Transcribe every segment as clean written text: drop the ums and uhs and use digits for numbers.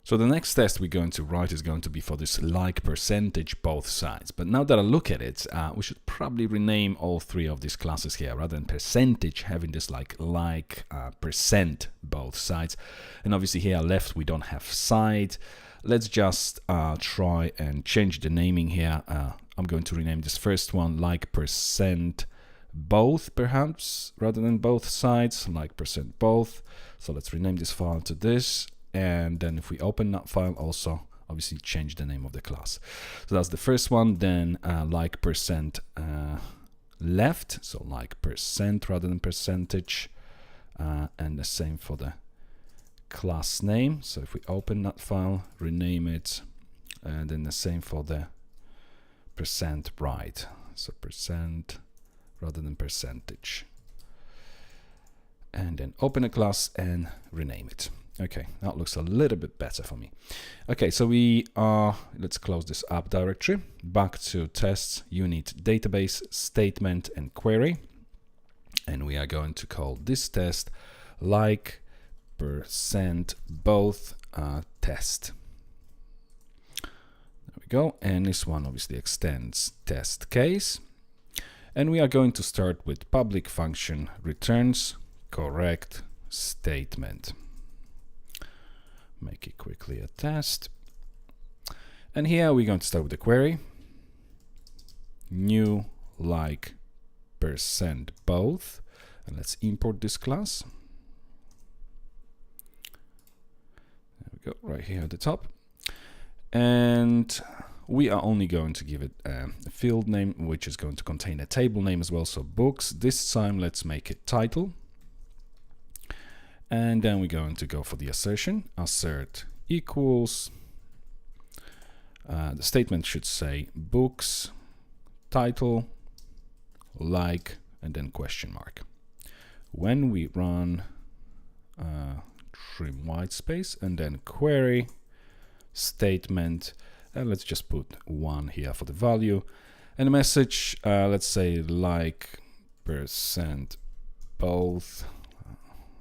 So the next test we're going to write is going to be for this like percentage both sides. But now that I look at it, we should probably rename all three of these classes here rather than percentage, having this like percent both sides. And obviously here left we don't have side. Let's just try and change the naming here. I'm going to rename this first one like percent both, perhaps, rather than both sides, like percent both. So let's rename this file to this. And then if we open that file, also obviously change the name of the class. So that's the first one. Then like percent left, so like percent rather than percentage, and the same for the class name. So if we open that file, rename it, and then the same for the percent right. So percent rather than percentage, and then open a class and rename it. Okay, that looks a little bit better for me. Okay, so we are, let's close this app directory, back to tests, unit, database, statement, and query. And we are going to call this test like percent both test. There we go. And this one obviously extends test case. And we are going to start with public function returns correct statement. Make it quickly a test. And here we're going to start with the query. New like percent both. And let's import this class. There we go, right here at the top. And we are only going to give it a field name, which is going to contain a table name as well. So books. This time let's make it title. And then we're going to go for the assertion, assert equals, the statement should say books, title, like, and then question mark. When we run trim white space and then query, statement, and let's just put 1 here for the value, and the message, let's say like percent both.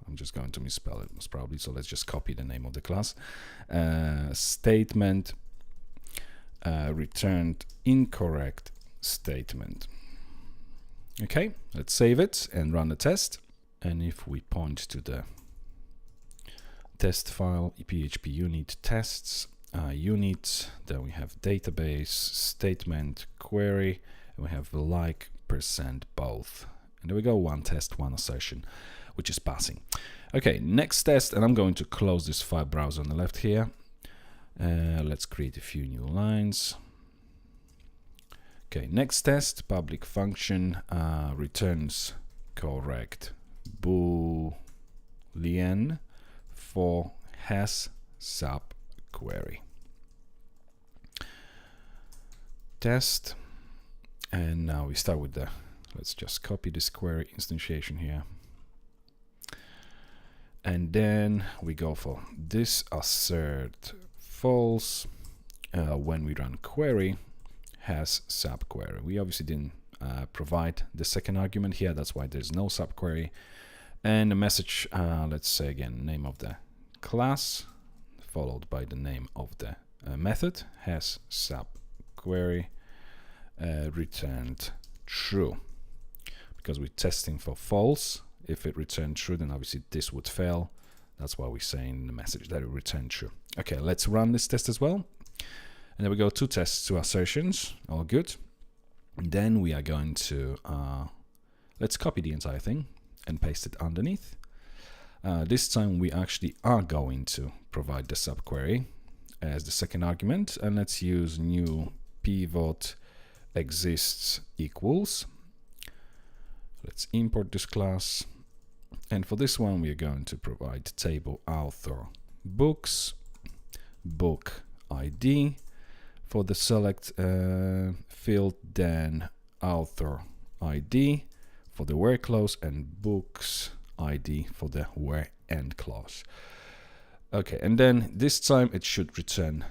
I'm just going to misspell it most probably, so let's just copy the name of the class. Statement returned incorrect statement. Okay, let's save it and run the test. And if we point to the test file, php unit tests, unit, then we have database, statement, query, and we have like percent both. And there we go, one test, one assertion, which is passing. Okay, next test, and I'm going to close this file browser on the left here. Let's create a few new lines. Okay, next test, public function returns correct boolean for hasSAPQuery. Test, and now we start with the, let's just copy this query instantiation here. And then we go for this assert false when we run query hasSAPQuery. We obviously didn't provide the second argument here, that's why there's no subquery. And the message, let's say again, name of the class followed by the name of the method hasSAPQuery returned true, because we're testing for false. If it returned true, then obviously this would fail. That's why we're saying in the message that it returned true. Okay, let's run this test as well. And there we go, 2 tests, 2 assertions, all good. And then we are going to, let's copy the entire thing and paste it underneath. This time we actually are going to provide the subquery as the second argument. And let's use new pivot exists equals. Let's import this class. And for this one, we are going to provide table author books, book ID for the select field, then author ID for the where clause, and books ID for the where end clause. Okay, and then this time it should return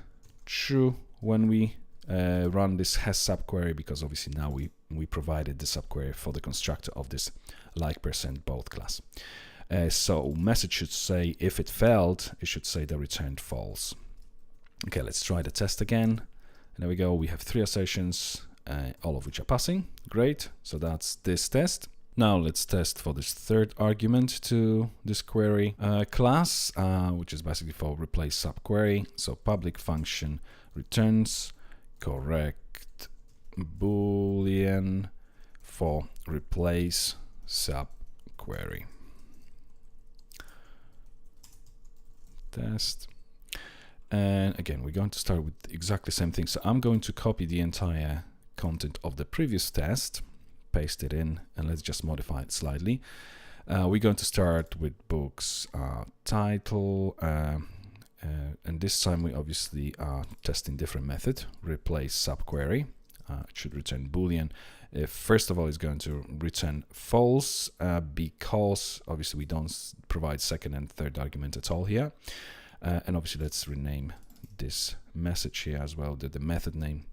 true when we run this hasSAPQuery, because obviously now we provided the subquery for the constructor of this like percent both class. So message should say, if it failed, it should say the returned false. Okay, let's try the test again. And there we go. We have 3 assertions, all of which are passing. Great. So that's this test. Now let's test for this third argument to this query class, which is basically for replaceSubQuery. So public function returns correct boolean for replaceSubQuery. Test. And again, we're going to start with exactly the same thing. So I'm going to copy the entire content of the previous test, paste it in, and let's just modify it slightly. We're going to start with books title, and this time we obviously are testing different method, replaceSubQuery. It should return boolean. First of all, it's going to return false because obviously we don't provide second and third argument at all here. And obviously let's rename this message here as well, the method name.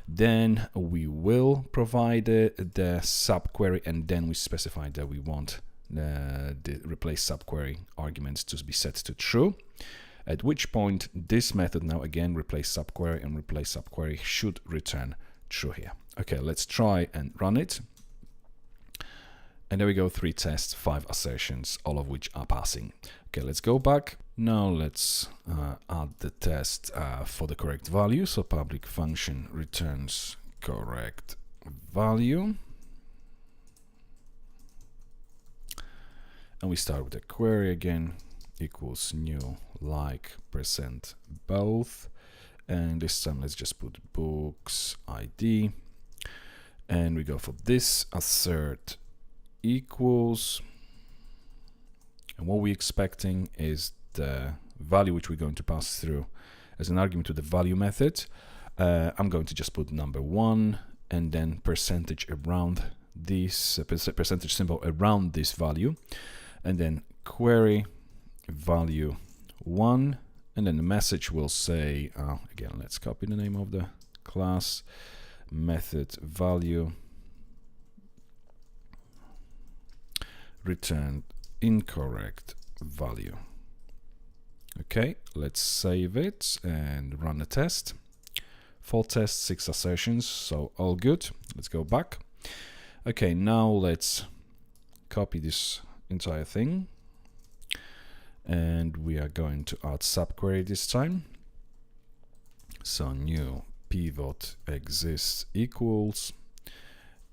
Then we will provide the subquery, and then we specify that we want the replaceSubQuery arguments to be set to true. At which point this method now again replaceSubQuery and replaceSubQuery should return true here. Okay, let's try and run it. And there we go, 3 tests, 5 assertions, all of which are passing. Okay, let's go back. Now let's add the test for the correct value. So public function returns correct value. And we start with a query again, equals new LikePercentBoth. And this time let's just put books ID. And we go for this assert equals, and what we're expecting is the value which we're going to pass through as an argument to the value method. I'm going to just put number 1 and then percentage around this percentage symbol around this value, and then query value 1, and then the message will say again, let's copy the name of the class, method value returned incorrect value. Okay, let's save it and run a test. 4 tests, 6 assertions, so all good. Let's go back. Okay, now let's copy this entire thing, and we are going to add subquery this time. So new pivot exists equals,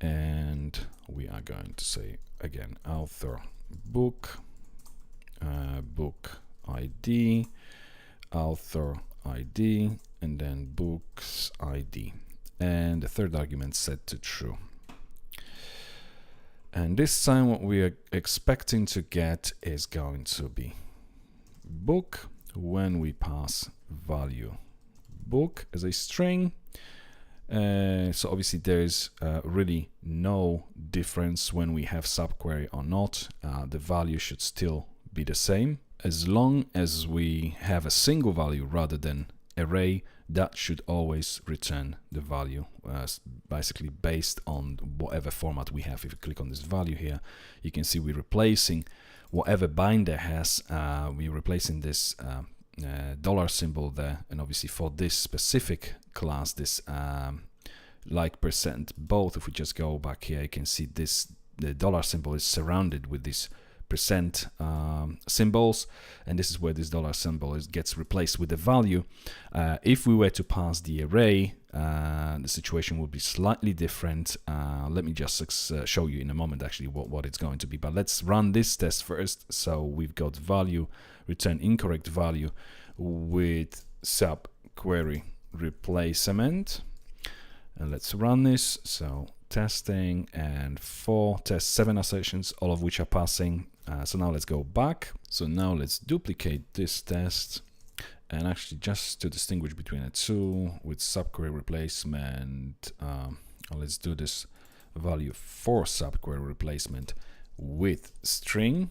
and we are going to say again author book, book ID, author ID, and then books ID, and the third argument set to true. And this time what we are expecting to get is going to be book when we pass value book as a string. So obviously there is really no difference when we have subquery or not. The value should still be the same. As long as we have a single value rather than array, that should always return the value, basically based on whatever format we have. If you click on this value here, you can see we're replacing whatever binder has, we're replacing this dollar symbol there, and obviously for this specific class, this LikePercentBoth, if we just go back here, you can see this, the dollar symbol is surrounded with these percent symbols, and this is where this dollar symbol gets replaced with the value. If we were to pass the array, the situation would be slightly different. Let me just show you in a moment actually what it's going to be, but let's run this test first. So we've got value return incorrect value with subquery replacement, and let's run this. So testing, and 4 tests, 7 assertions, all of which are passing. So now let's go back. So now let's duplicate this test, and actually just to distinguish between the two, with subquery replacement, let's do this value for subquery replacement with string,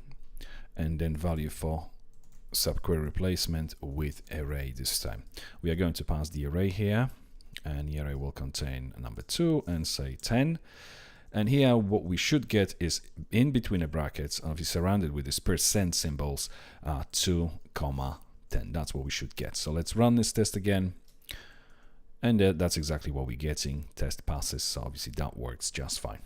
and then value for subquery replacement with array this time. We are going to pass the array here, and the array will contain a number 2 and say 10. And here what we should get is in between the brackets, obviously surrounded with these percent symbols, 2, 10. That's what we should get. So let's run this test again. And that's exactly what we're getting. Test passes, so obviously that works just fine.